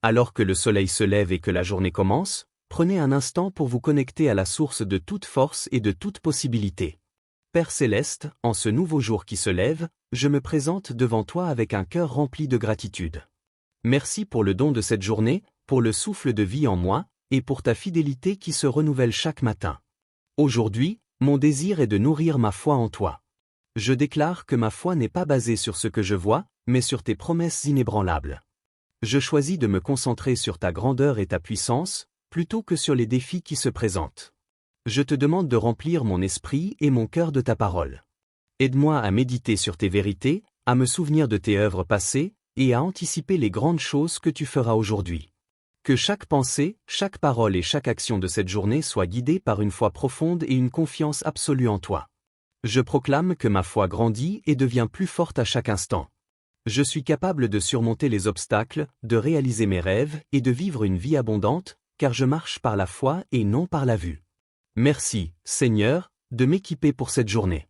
Alors que le soleil se lève et que la journée commence, prenez un instant pour vous connecter à la source de toute force et de toute possibilité. Père Céleste, en ce nouveau jour qui se lève, je me présente devant toi avec un cœur rempli de gratitude. Merci pour le don de cette journée, pour le souffle de vie en moi, et pour ta fidélité qui se renouvelle chaque matin. Aujourd'hui, mon désir est de nourrir ma foi en toi. Je déclare que ma foi n'est pas basée sur ce que je vois, mais sur tes promesses inébranlables. Je choisis de me concentrer sur ta grandeur et ta puissance, plutôt que sur les défis qui se présentent. Je te demande de remplir mon esprit et mon cœur de ta parole. Aide-moi à méditer sur tes vérités, à me souvenir de tes œuvres passées, et à anticiper les grandes choses que tu feras aujourd'hui. Que chaque pensée, chaque parole et chaque action de cette journée soit guidée par une foi profonde et une confiance absolue en toi. Je proclame que ma foi grandit et devient plus forte à chaque instant. Je suis capable de surmonter les obstacles, de réaliser mes rêves et de vivre une vie abondante, car je marche par la foi et non par la vue. Merci, Seigneur, de m'équiper pour cette journée.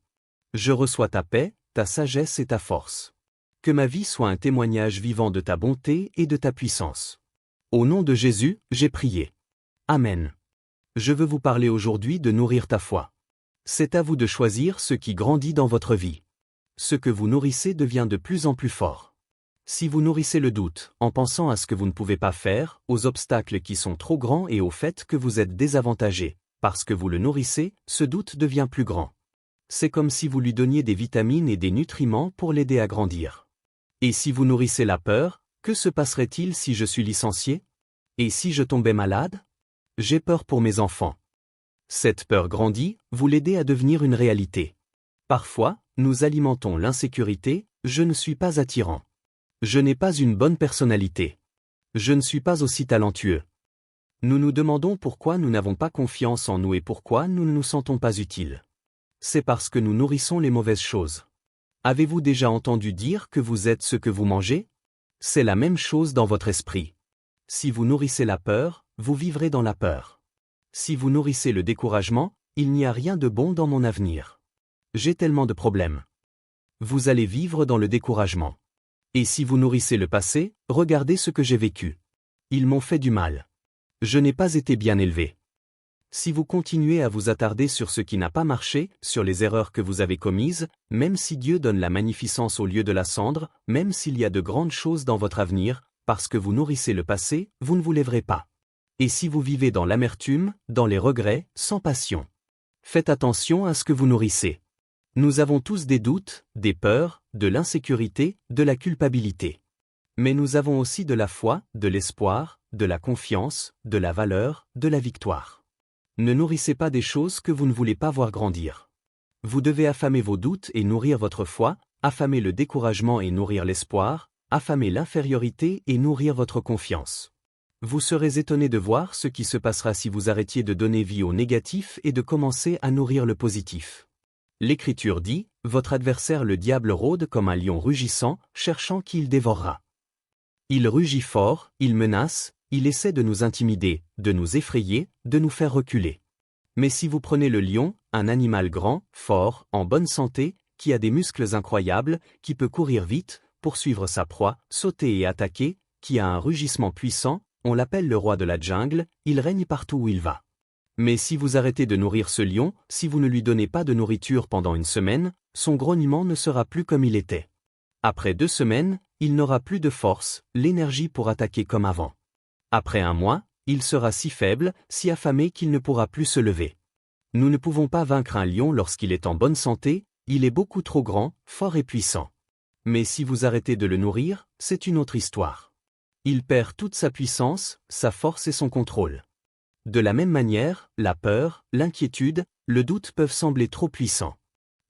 Je reçois ta paix, ta sagesse et ta force. Que ma vie soit un témoignage vivant de ta bonté et de ta puissance. Au nom de Jésus, j'ai prié. Amen. Je veux vous parler aujourd'hui de nourrir ta foi. C'est à vous de choisir ce qui grandit dans votre vie. Ce que vous nourrissez devient de plus en plus fort. Si vous nourrissez le doute, en pensant à ce que vous ne pouvez pas faire, aux obstacles qui sont trop grands et au fait que vous êtes désavantagé, parce que vous le nourrissez, ce doute devient plus grand. C'est comme si vous lui donniez des vitamines et des nutriments pour l'aider à grandir. Et si vous nourrissez la peur, que se passerait-il si je suis licencié? Et si je tombais malade? J'ai peur pour mes enfants. Cette peur grandit, vous l'aidez à devenir une réalité. Parfois, nous alimentons l'insécurité, je ne suis pas attirant. Je n'ai pas une bonne personnalité. Je ne suis pas aussi talentueux. Nous nous demandons pourquoi nous n'avons pas confiance en nous et pourquoi nous ne nous sentons pas utiles. C'est parce que nous nourrissons les mauvaises choses. Avez-vous déjà entendu dire que vous êtes ce que vous mangez? C'est la même chose dans votre esprit. Si vous nourrissez la peur, vous vivrez dans la peur. Si vous nourrissez le découragement, il n'y a rien de bon dans mon avenir. J'ai tellement de problèmes. Vous allez vivre dans le découragement. Et si vous nourrissez le passé, regardez ce que j'ai vécu. Ils m'ont fait du mal. Je n'ai pas été bien élevé. Si vous continuez à vous attarder sur ce qui n'a pas marché, sur les erreurs que vous avez commises, même si Dieu donne la magnificence au lieu de la cendre, même s'il y a de grandes choses dans votre avenir, parce que vous nourrissez le passé, vous ne vous lèverez pas. Et si vous vivez dans l'amertume, dans les regrets, sans passion, faites attention à ce que vous nourrissez. Nous avons tous des doutes, des peurs, de l'insécurité, de la culpabilité. Mais nous avons aussi de la foi, de l'espoir, de la confiance, de la valeur, de la victoire. Ne nourrissez pas des choses que vous ne voulez pas voir grandir. Vous devez affamer vos doutes et nourrir votre foi, affamer le découragement et nourrir l'espoir, affamer l'infériorité et nourrir votre confiance. Vous serez étonné de voir ce qui se passera si vous arrêtiez de donner vie au négatif et de commencer à nourrir le positif. L'Écriture dit, « Votre adversaire le diable rôde comme un lion rugissant, cherchant qui il dévorera. Il rugit fort, il menace, il essaie de nous intimider, de nous effrayer, de nous faire reculer. Mais si vous prenez le lion, un animal grand, fort, en bonne santé, qui a des muscles incroyables, qui peut courir vite, poursuivre sa proie, sauter et attaquer, qui a un rugissement puissant, on l'appelle le roi de la jungle, il règne partout où il va. Mais si vous arrêtez de nourrir ce lion, si vous ne lui donnez pas de nourriture pendant une semaine, son grognement ne sera plus comme il était. Après 2 semaines, il n'aura plus de force, l'énergie pour attaquer comme avant. Après 1 mois, il sera si faible, si affamé qu'il ne pourra plus se lever. Nous ne pouvons pas vaincre un lion lorsqu'il est en bonne santé, il est beaucoup trop grand, fort et puissant. Mais si vous arrêtez de le nourrir, c'est une autre histoire. Il perd toute sa puissance, sa force et son contrôle. De la même manière, la peur, l'inquiétude, le doute peuvent sembler trop puissants.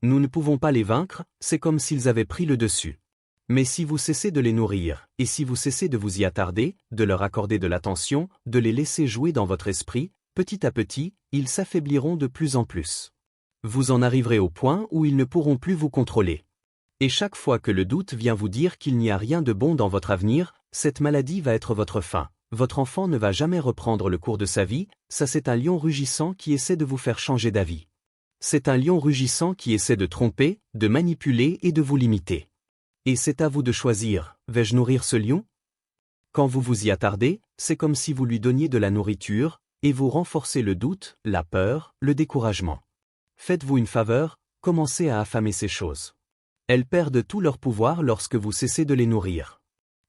Nous ne pouvons pas les vaincre, c'est comme s'ils avaient pris le dessus. Mais si vous cessez de les nourrir, et si vous cessez de vous y attarder, de leur accorder de l'attention, de les laisser jouer dans votre esprit, petit à petit, ils s'affaibliront de plus en plus. Vous en arriverez au point où ils ne pourront plus vous contrôler. Et chaque fois que le doute vient vous dire qu'il n'y a rien de bon dans votre avenir, cette maladie va être votre fin. Votre enfant ne va jamais reprendre le cours de sa vie, ça c'est un lion rugissant qui essaie de vous faire changer d'avis. C'est un lion rugissant qui essaie de tromper, de manipuler et de vous limiter. Et c'est à vous de choisir, vais-je nourrir ce lion? Quand vous vous y attardez, c'est comme si vous lui donniez de la nourriture, et vous renforcez le doute, la peur, le découragement. Faites-vous une faveur, commencez à affamer ces choses. Elles perdent tout leur pouvoir lorsque vous cessez de les nourrir.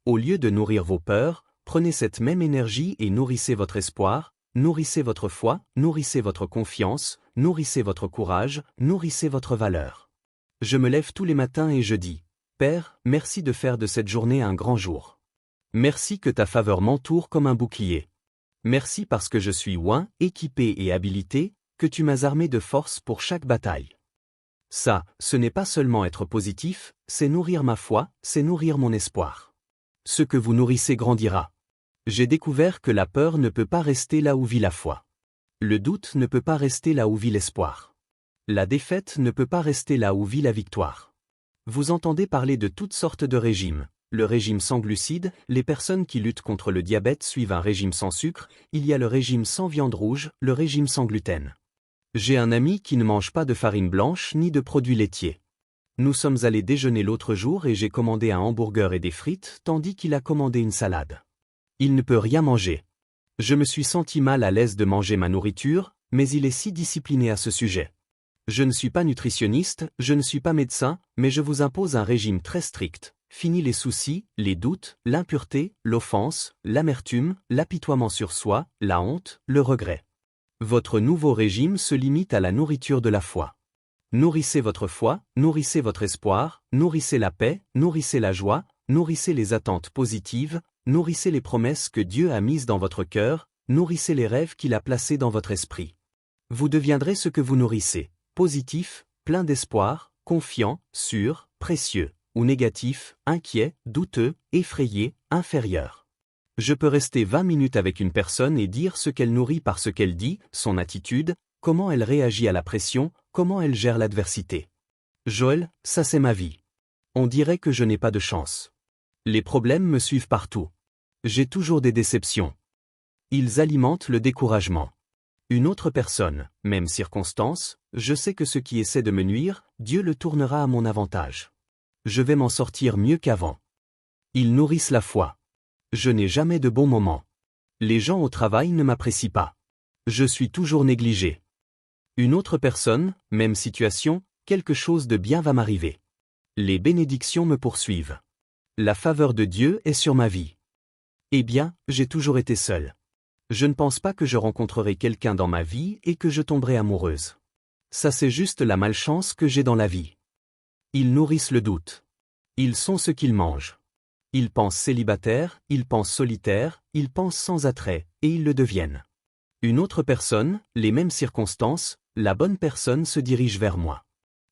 Au lieu de nourrir vos peurs, prenez cette même énergie et nourrissez votre espoir, nourrissez votre foi, nourrissez votre confiance, nourrissez votre courage, nourrissez votre valeur. Je me lève tous les matins et je dis, Père, merci de faire de cette journée un grand jour. Merci que ta faveur m'entoure comme un bouclier. Merci parce que je suis oint, équipé et habilité, que tu m'as armé de force pour chaque bataille. Ça, ce n'est pas seulement être positif, c'est nourrir ma foi, c'est nourrir mon espoir. Ce que vous nourrissez grandira. J'ai découvert que la peur ne peut pas rester là où vit la foi. Le doute ne peut pas rester là où vit l'espoir. La défaite ne peut pas rester là où vit la victoire. Vous entendez parler de toutes sortes de régimes. Le régime sans glucides, les personnes qui luttent contre le diabète suivent un régime sans sucre, il y a le régime sans viande rouge, le régime sans gluten. J'ai un ami qui ne mange pas de farine blanche ni de produits laitiers. Nous sommes allés déjeuner l'autre jour et j'ai commandé un hamburger et des frites tandis qu'il a commandé une salade. Il ne peut rien manger. Je me suis senti mal à l'aise de manger ma nourriture, mais il est si discipliné à ce sujet. Je ne suis pas nutritionniste, je ne suis pas médecin, mais je vous impose un régime très strict. Fini les soucis, les doutes, l'impureté, l'offense, l'amertume, l'apitoiement sur soi, la honte, le regret. Votre nouveau régime se limite à la nourriture de la foi. Nourrissez votre foi, nourrissez votre espoir, nourrissez la paix, nourrissez la joie, nourrissez les attentes positives, nourrissez les promesses que Dieu a mises dans votre cœur, nourrissez les rêves qu'il a placés dans votre esprit. Vous deviendrez ce que vous nourrissez, positif, plein d'espoir, confiant, sûr, précieux, ou négatif, inquiet, douteux, effrayé, inférieur. Je peux rester 20 minutes avec une personne et dire ce qu'elle nourrit par ce qu'elle dit, son attitude, comment elle réagit à la pression, comment elle gère l'adversité. Joël, ça c'est ma vie. On dirait que je n'ai pas de chance. Les problèmes me suivent partout. J'ai toujours des déceptions. Ils alimentent le découragement. Une autre personne, même circonstance, je sais que ce qui essaie de me nuire, Dieu le tournera à mon avantage. Je vais m'en sortir mieux qu'avant. Ils nourrissent la foi. Je n'ai jamais de bons moments. Les gens au travail ne m'apprécient pas. Je suis toujours négligé. Une autre personne, même situation, quelque chose de bien va m'arriver. Les bénédictions me poursuivent. La faveur de Dieu est sur ma vie. Eh bien, j'ai toujours été seul. Je ne pense pas que je rencontrerai quelqu'un dans ma vie et que je tomberai amoureuse. Ça c'est juste la malchance que j'ai dans la vie. Ils nourrissent le doute. Ils sont ce qu'ils mangent. Ils pensent célibataires, ils pensent solitaires, ils pensent sans attrait, et ils le deviennent. Une autre personne, les mêmes circonstances, la bonne personne se dirige vers moi.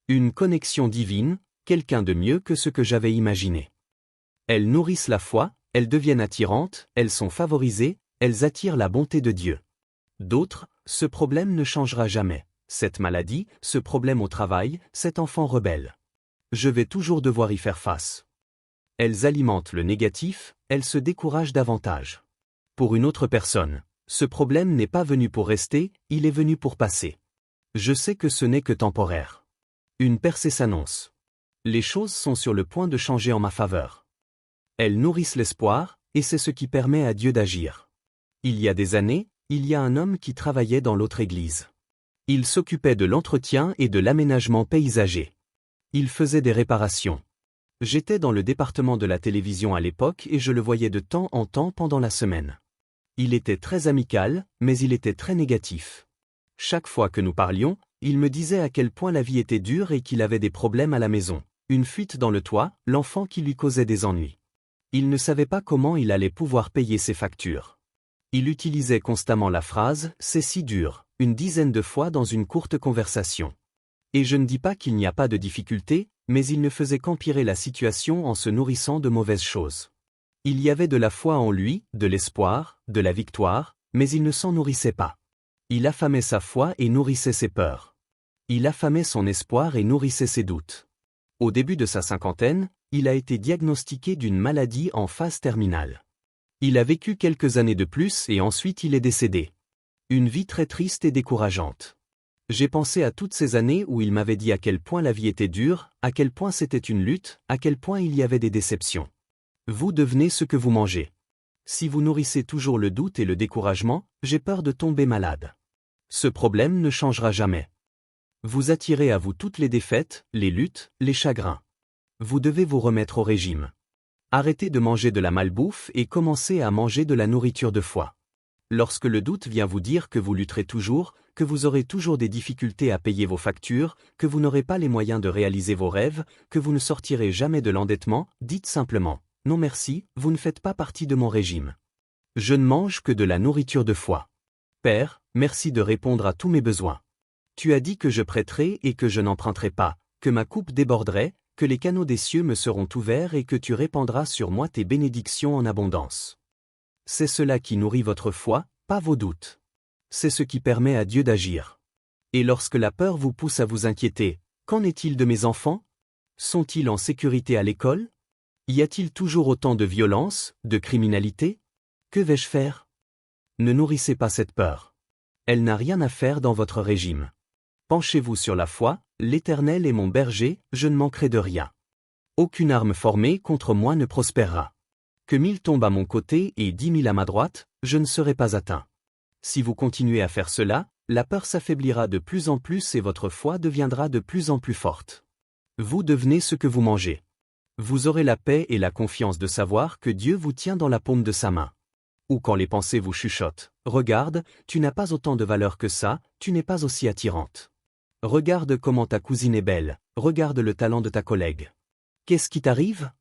Une connexion divine, quelqu'un de mieux que ce que j'avais imaginé. Elles nourrissent la foi, elles deviennent attirantes, elles sont favorisées, elles attirent la bonté de Dieu. D'autres, ce problème ne changera jamais. Cette maladie, ce problème au travail, cet enfant rebelle. Je vais toujours devoir y faire face. Elles alimentent le négatif, elles se découragent davantage. Pour une autre personne, ce problème n'est pas venu pour rester, il est venu pour passer. Je sais que ce n'est que temporaire. Une percée s'annonce. Les choses sont sur le point de changer en ma faveur. Elles nourrissent l'espoir, et c'est ce qui permet à Dieu d'agir. Il y a des années, il y a un homme qui travaillait dans l'autre église. Il s'occupait de l'entretien et de l'aménagement paysager. Il faisait des réparations. J'étais dans le département de la télévision à l'époque et je le voyais de temps en temps pendant la semaine. Il était très amical, mais il était très négatif. Chaque fois que nous parlions, il me disait à quel point la vie était dure et qu'il avait des problèmes à la maison. Une fuite dans le toit, l'enfant qui lui causait des ennuis. Il ne savait pas comment il allait pouvoir payer ses factures. Il utilisait constamment la phrase « c'est si dur » une dizaine de fois dans une courte conversation. Et je ne dis pas qu'il n'y a pas de difficulté, mais il ne faisait qu'empirer la situation en se nourrissant de mauvaises choses. Il y avait de la foi en lui, de l'espoir, de la victoire, mais il ne s'en nourrissait pas. Il affamait sa foi et nourrissait ses peurs. Il affamait son espoir et nourrissait ses doutes. Au début de sa cinquantaine, il a été diagnostiqué d'une maladie en phase terminale. Il a vécu quelques années de plus et ensuite il est décédé. Une vie très triste et décourageante. J'ai pensé à toutes ces années où il m'avait dit à quel point la vie était dure, à quel point c'était une lutte, à quel point il y avait des déceptions. Vous devenez ce que vous mangez. Si vous nourrissez toujours le doute et le découragement, j'ai peur de tomber malade. Ce problème ne changera jamais. Vous attirez à vous toutes les défaites, les luttes, les chagrins. Vous devez vous remettre au régime. Arrêtez de manger de la malbouffe et commencez à manger de la nourriture de foi. Lorsque le doute vient vous dire que vous lutterez toujours, que vous aurez toujours des difficultés à payer vos factures, que vous n'aurez pas les moyens de réaliser vos rêves, que vous ne sortirez jamais de l'endettement, dites simplement « Non merci, vous ne faites pas partie de mon régime. Je ne mange que de la nourriture de foi. Père, merci de répondre à tous mes besoins. Tu as dit que je prêterai et que je n'emprunterai pas, que ma coupe déborderait, que les canaux des cieux me seront ouverts et que tu répandras sur moi tes bénédictions en abondance. C'est cela qui nourrit votre foi, pas vos doutes. C'est ce qui permet à Dieu d'agir. Et lorsque la peur vous pousse à vous inquiéter, qu'en est-il de mes enfants? Sont-ils en sécurité à l'école? Y a-t-il toujours autant de violence, de criminalité? Que vais-je faire? Ne nourrissez pas cette peur. Elle n'a rien à faire dans votre régime. Penchez-vous sur la foi, l'Éternel est mon berger, je ne manquerai de rien. Aucune arme formée contre moi ne prospérera. Que 1000 tombent à mon côté et 10 000 à ma droite, je ne serai pas atteint. Si vous continuez à faire cela, la peur s'affaiblira de plus en plus et votre foi deviendra de plus en plus forte. Vous devenez ce que vous mangez. Vous aurez la paix et la confiance de savoir que Dieu vous tient dans la paume de sa main. Ou quand les pensées vous chuchotent, « Regarde, tu n'as pas autant de valeur que ça, tu n'es pas aussi attirante. Regarde comment ta cousine est belle, regarde le talent de ta collègue. Qu'est-ce qui t'arrive? »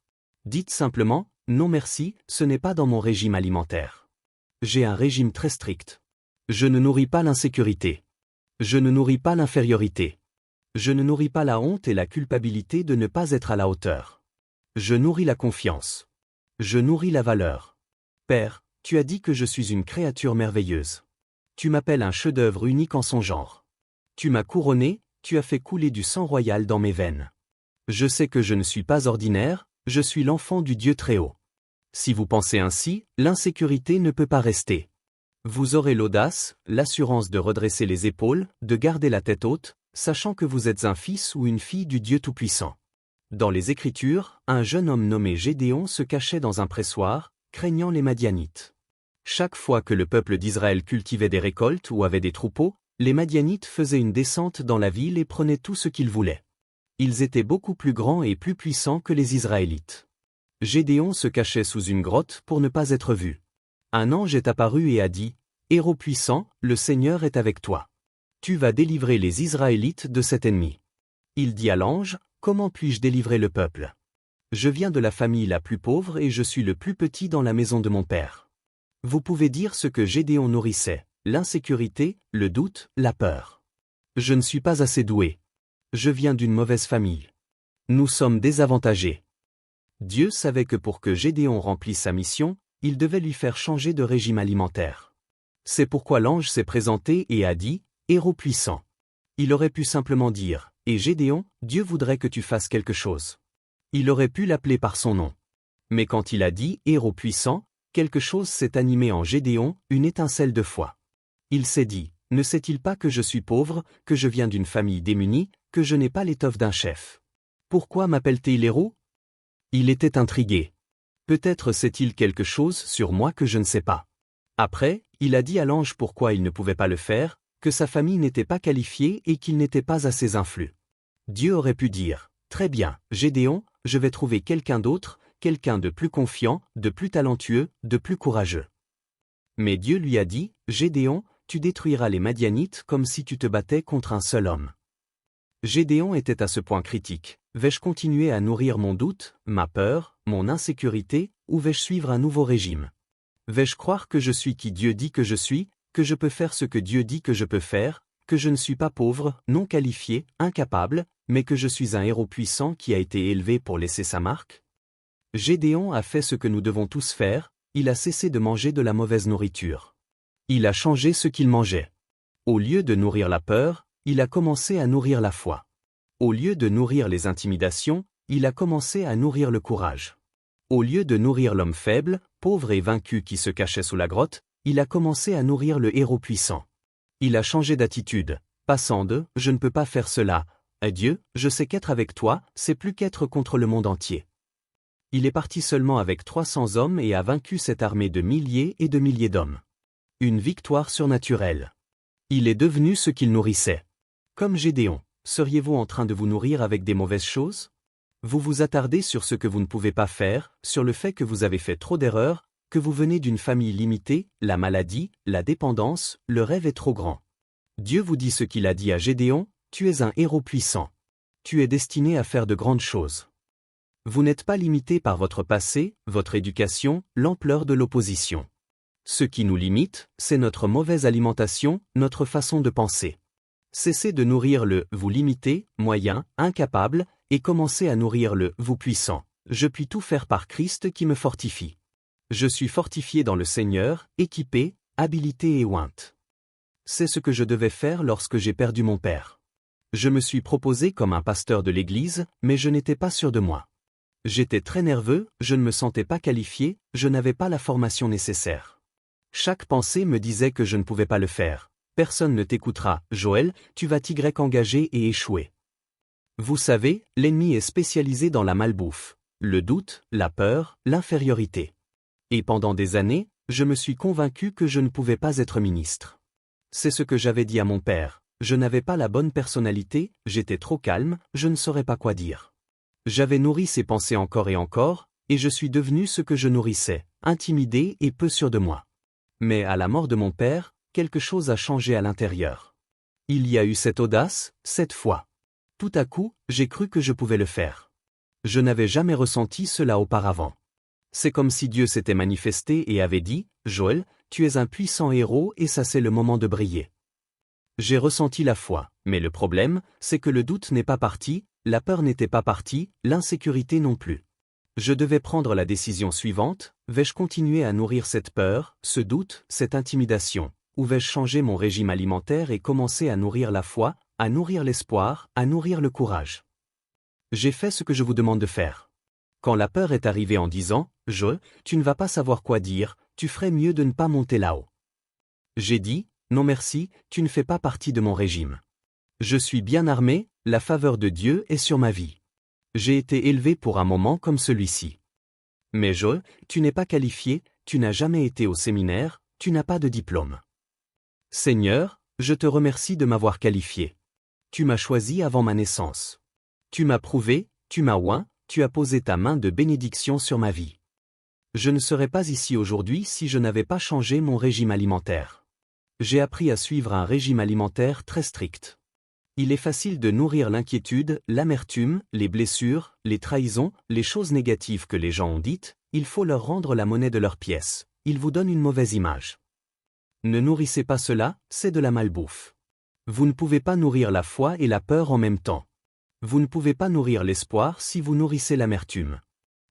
Dites simplement, « Non merci, ce n'est pas dans mon régime alimentaire. J'ai un régime très strict. Je ne nourris pas l'insécurité. Je ne nourris pas l'infériorité. Je ne nourris pas la honte et la culpabilité de ne pas être à la hauteur. Je nourris la confiance. Je nourris la valeur. Père, tu as dit que je suis une créature merveilleuse. Tu m'appelles un chef-d'œuvre unique en son genre. Tu m'as couronné, tu as fait couler du sang royal dans mes veines. Je sais que je ne suis pas ordinaire, je suis l'enfant du Dieu Très-Haut. Si vous pensez ainsi, l'insécurité ne peut pas rester. Vous aurez l'audace, l'assurance de redresser les épaules, de garder la tête haute, sachant que vous êtes un fils ou une fille du Dieu Tout-Puissant. Dans les Écritures, un jeune homme nommé Gédéon se cachait dans un pressoir, craignant les Madianites. Chaque fois que le peuple d'Israël cultivait des récoltes ou avait des troupeaux, les Madianites faisaient une descente dans la ville et prenaient tout ce qu'ils voulaient. Ils étaient beaucoup plus grands et plus puissants que les Israélites. Gédéon se cachait sous une grotte pour ne pas être vu. Un ange est apparu et a dit, « Héros puissant, le Seigneur est avec toi. Tu vas délivrer les Israélites de cet ennemi. » Il dit à l'ange, « Comment puis-je délivrer le peuple? Je viens de la famille la plus pauvre et je suis le plus petit dans la maison de mon père. » Vous pouvez dire ce que Gédéon nourrissait, l'insécurité, le doute, la peur. Je ne suis pas assez doué. Je viens d'une mauvaise famille. Nous sommes désavantagés. Dieu savait que pour que Gédéon remplisse sa mission, il devait lui faire changer de régime alimentaire. C'est pourquoi l'ange s'est présenté et a dit, « Héros puissant. » Il aurait pu simplement dire, « Et Gédéon, Dieu voudrait que tu fasses quelque chose. » Il aurait pu l'appeler par son nom. Mais quand il a dit « Héros puissant », quelque chose s'est animé en Gédéon, une étincelle de foi. Il s'est dit, « Ne sait-il pas que je suis pauvre, que je viens d'une famille démunie, que je n'ai pas l'étoffe d'un chef? Pourquoi m'appelle-t-il héros ?» Il était intrigué. Peut-être sait-il quelque chose sur moi que je ne sais pas. Après, il a dit à l'ange pourquoi il ne pouvait pas le faire, que sa famille n'était pas qualifiée et qu'il n'était pas assez influent. Dieu aurait pu dire, « Très bien, Gédéon, je vais trouver quelqu'un d'autre, quelqu'un de plus confiant, de plus talentueux, de plus courageux. » Mais Dieu lui a dit, « Gédéon, tu détruiras les Madianites comme si tu te battais contre un seul homme. » Gédéon était à ce point critique. Vais-je continuer à nourrir mon doute, ma peur, mon insécurité, ou vais-je suivre un nouveau régime? Vais-je croire que je suis qui Dieu dit que je suis, que je peux faire ce que Dieu dit que je peux faire, que je ne suis pas pauvre, non qualifié, incapable, mais que je suis un héros puissant qui a été élevé pour laisser sa marque? Gédéon a fait ce que nous devons tous faire, il a cessé de manger de la mauvaise nourriture. Il a changé ce qu'il mangeait. Au lieu de nourrir la peur, il a commencé à nourrir la foi. Au lieu de nourrir les intimidations, il a commencé à nourrir le courage. Au lieu de nourrir l'homme faible, pauvre et vaincu qui se cachait sous la grotte, il a commencé à nourrir le héros puissant. Il a changé d'attitude, passant de « je ne peux pas faire cela » à « Dieu, je sais qu'être avec toi, c'est plus qu'être contre le monde entier. » Il est parti seulement avec 300 hommes et a vaincu cette armée de milliers et de milliers d'hommes. Une victoire surnaturelle. Il est devenu ce qu'il nourrissait. Comme Gédéon, seriez-vous en train de vous nourrir avec des mauvaises choses? Vous vous attardez sur ce que vous ne pouvez pas faire, sur le fait que vous avez fait trop d'erreurs, que vous venez d'une famille limitée, la maladie, la dépendance, le rêve est trop grand. Dieu vous dit ce qu'il a dit à Gédéon, tu es un héros puissant. Tu es destiné à faire de grandes choses. Vous n'êtes pas limité par votre passé, votre éducation, l'ampleur de l'opposition. Ce qui nous limite, c'est notre mauvaise alimentation, notre façon de penser. Cessez de nourrir le « vous limité », moyen, incapable, et commencez à nourrir le « vous puissant ». Je puis tout faire par Christ qui me fortifie. Je suis fortifié dans le Seigneur, équipé, habilité et ointe. C'est ce que je devais faire lorsque j'ai perdu mon père. Je me suis proposé comme un pasteur de l'Église, mais je n'étais pas sûr de moi. J'étais très nerveux, je ne me sentais pas qualifié, je n'avais pas la formation nécessaire. Chaque pensée me disait que je ne pouvais pas le faire. Personne ne t'écoutera, Joël, tu vas t'y engager et échouer. Vous savez, l'ennemi est spécialisé dans la malbouffe, le doute, la peur, l'infériorité. Et pendant des années, je me suis convaincu que je ne pouvais pas être ministre. C'est ce que j'avais dit à mon père, je n'avais pas la bonne personnalité, j'étais trop calme, je ne saurais pas quoi dire. J'avais nourri ces pensées encore, et je suis devenu ce que je nourrissais, intimidé et peu sûr de moi. Mais à la mort de mon père, quelque chose a changé à l'intérieur. Il y a eu cette audace, cette foi. Tout à coup, j'ai cru que je pouvais le faire. Je n'avais jamais ressenti cela auparavant. C'est comme si Dieu s'était manifesté et avait dit, « Joël, tu es un puissant héros et ça c'est le moment de briller. » J'ai ressenti la foi, mais le problème, c'est que le doute n'est pas parti, la peur n'était pas partie, l'insécurité non plus. Je devais prendre la décision suivante, vais-je continuer à nourrir cette peur, ce doute, cette intimidation, ou vais-je changer mon régime alimentaire et commencer à nourrir la foi, à nourrir l'espoir, à nourrir le courage? J'ai fait ce que je vous demande de faire. Quand la peur est arrivée en disant, tu ne vas pas savoir quoi dire, tu ferais mieux de ne pas monter là-haut. J'ai dit, non merci, tu ne fais pas partie de mon régime. Je suis bien armé, la faveur de Dieu est sur ma vie. J'ai été élevé pour un moment comme celui-ci. Mais tu n'es pas qualifié, tu n'as jamais été au séminaire, tu n'as pas de diplôme. Seigneur, je te remercie de m'avoir qualifié. Tu m'as choisi avant ma naissance. Tu m'as prouvé, tu m'as oint, tu as posé ta main de bénédiction sur ma vie. Je ne serais pas ici aujourd'hui si je n'avais pas changé mon régime alimentaire. J'ai appris à suivre un régime alimentaire très strict. Il est facile de nourrir l'inquiétude, l'amertume, les blessures, les trahisons, les choses négatives que les gens ont dites, il faut leur rendre la monnaie de leur pièce, ils vous donnent une mauvaise image. Ne nourrissez pas cela, c'est de la malbouffe. Vous ne pouvez pas nourrir la foi et la peur en même temps. Vous ne pouvez pas nourrir l'espoir si vous nourrissez l'amertume.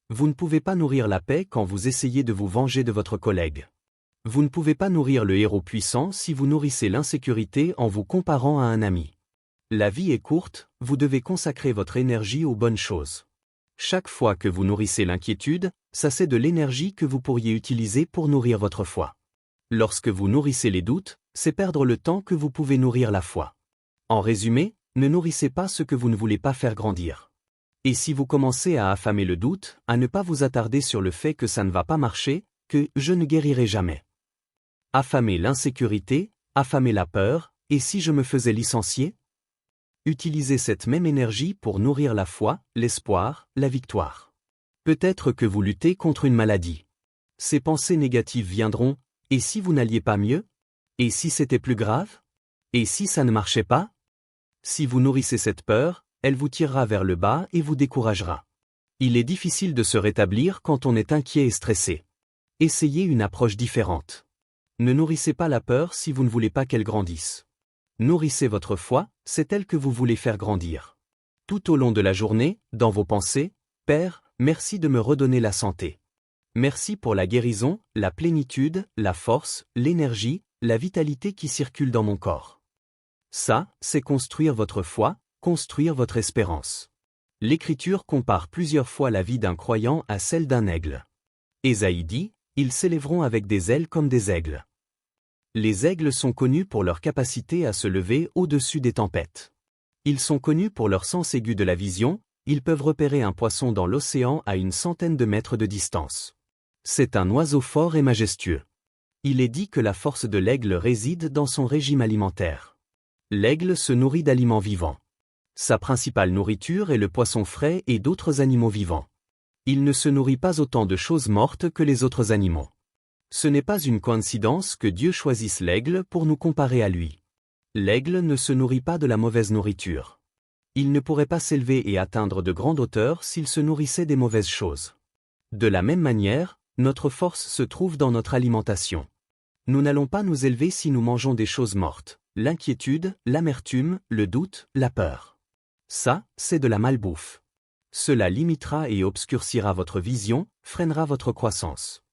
Vous ne pouvez pas nourrir la paix quand vous essayez de vous venger de votre collègue. Vous ne pouvez pas nourrir le héros puissant si vous nourrissez l'insécurité en vous comparant à un ami. La vie est courte, vous devez consacrer votre énergie aux bonnes choses. Chaque fois que vous nourrissez l'inquiétude, ça c'est de l'énergie que vous pourriez utiliser pour nourrir votre foi. Lorsque vous nourrissez les doutes, c'est perdre le temps que vous pouvez nourrir la foi. En résumé, ne nourrissez pas ce que vous ne voulez pas faire grandir. Et si vous commencez à affamer le doute, à ne pas vous attarder sur le fait que ça ne va pas marcher, que je ne guérirai jamais. Affamer l'insécurité, affamer la peur, et si je me faisais licencier? Utilisez cette même énergie pour nourrir la foi, l'espoir, la victoire. Peut-être que vous luttez contre une maladie. Ces pensées négatives viendront, et si vous n'alliez pas mieux? Et si c'était plus grave? Et si ça ne marchait pas? Si vous nourrissez cette peur, elle vous tirera vers le bas et vous découragera. Il est difficile de se rétablir quand on est inquiet et stressé. Essayez une approche différente. Ne nourrissez pas la peur si vous ne voulez pas qu'elle grandisse. Nourrissez votre foi, c'est elle que vous voulez faire grandir. Tout au long de la journée, dans vos pensées, Père, merci de me redonner la santé. Merci pour la guérison, la plénitude, la force, l'énergie, la vitalité qui circule dans mon corps. Ça, c'est construire votre foi, construire votre espérance. L'Écriture compare plusieurs fois la vie d'un croyant à celle d'un aigle. Ésaïe dit, ils s'élèveront avec des ailes comme des aigles. Les aigles sont connus pour leur capacité à se lever au-dessus des tempêtes. Ils sont connus pour leur sens aigu de la vision, Ils peuvent repérer un poisson dans l'océan à une centaine de mètres de distance. C'est un oiseau fort et majestueux. Il est dit que la force de l'aigle réside dans son régime alimentaire. L'aigle se nourrit d'aliments vivants. Sa principale nourriture est le poisson frais et d'autres animaux vivants. Il ne se nourrit pas autant de choses mortes que les autres animaux. Ce n'est pas une coïncidence que Dieu choisisse l'aigle pour nous comparer à lui. L'aigle ne se nourrit pas de la mauvaise nourriture. Il ne pourrait pas s'élever et atteindre de grandes hauteurs s'il se nourrissait des mauvaises choses. De la même manière, notre force se trouve dans notre alimentation. Nous n'allons pas nous élever si nous mangeons des choses mortes, l'inquiétude, l'amertume, le doute, la peur. Ça, c'est de la malbouffe. Cela limitera et obscurcira votre vision, freinera votre croissance.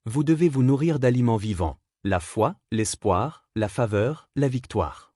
Vous devez vous nourrir d'aliments vivants, la foi, l'espoir, la faveur, la victoire.